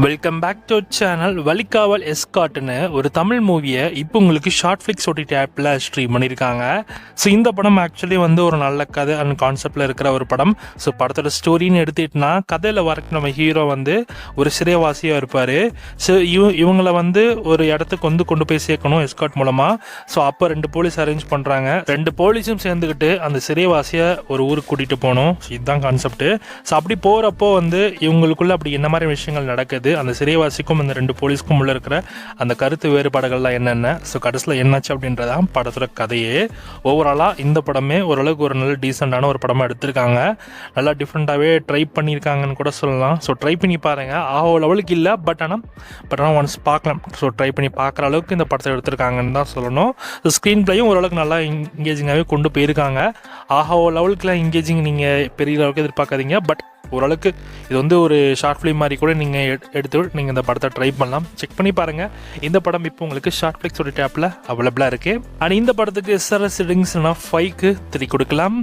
Welcome back to channel. வலிக்காவல் எஸ்கார்ட்னு ஒரு தமிழ் மூவியை இப்போ உங்களுக்கு ஷார்ட் ஃபிளிக்ஸ் ஓடிடி ஆப்பில் ஸ்ட்ரீம் பண்ணியிருக்காங்க. ஸோ இந்த படம் ஆக்சுவலி வந்து ஒரு நல்ல கதை அண்ட் கான்செப்டில் இருக்கிற ஒரு படம். ஸோ படத்தோட ஸ்டோரின்னு எடுத்துக்கிட்டோன்னா, கதையில் வரைக்கும் நம்ம ஹீரோ வந்து ஒரு சிறைவாசியாக இருப்பார். ஸோ இவங்களை வந்து ஒரு இடத்துக்கு வந்து கொண்டு போய் சேர்க்கணும் எஸ்கார்ட் மூலமாக. ஸோ அப்போ 2 போலீஸ் அரேஞ்ச் பண்ணுறாங்க. 2 போலீஸும் சேர்ந்துக்கிட்டு அந்த சிறைவாசியை ஒரு ஊருக்கு கூட்டிகிட்டு போகணும். ஸோ இதுதான் கான்செப்ட்டு. ஸோ அப்படி போகிறப்போ வந்து இவங்களுக்குள்ள அப்படி என்ன மாதிரி விஷயங்கள் நடக்குது, அந்த சிறைவாசிக்கும் அந்த 2 போலீஸ்க்கும் உள்ள இருக்கிற அந்த கருத்து வேறுபாடுகள்லாம் என்னென்ன, ஸோ கடைசியில் என்னாச்சு அப்படின்றதான் படத்தோட கதையே. ஓவராலாக இந்த படமே ஓரளவுக்கு ஒரு நல்ல டீசெண்டான ஒரு படமாக எடுத்திருக்காங்க. நல்லா டிஃப்ரெண்ட்டாகவே ட்ரை பண்ணியிருக்காங்கன்னு கூட சொல்லலாம். ஸோ ட்ரை பண்ணி பாருங்கள். லெவலுக்கு இல்லை, பட் ஆனால் ஒன்ஸ் பார்க்கலாம். ஸோ ட்ரை பண்ணி பார்க்குற அளவுக்கு இந்த படத்தை எடுத்திருக்காங்கன்னு தான் சொல்லணும். ஸோ ஸ்க்ரீன் பிளேயும் ஓரளவுக்கு நல்லா என்கேஜிங்காகவே கொண்டு போயிருக்காங்க. லெவலுக்குலாம் என்கேஜிங் நீங்கள் பெரிய அளவுக்கு எதிர்பார்க்காதீங்க. பட் ஓரளவுக்கு இது வந்து ஒரு ஷார்ட் ஃபிலிம் மாதிரி கூட நீங்கள் எடுத்து நீங்கள் இந்த படத்தை ட்ரை பண்ணலாம். செக் பண்ணி பாருங்கள். இந்த படம் இப்போ உங்களுக்கு ஷார்ட் ஃபிளிக்ஸோட டேப்பில் அவைலபிளாக இருக்குது. அண்ட் இந்த படத்துக்கு SRS ரேட்டிங்ஸ்னா 5க்கு 3 கொடுக்கலாம்.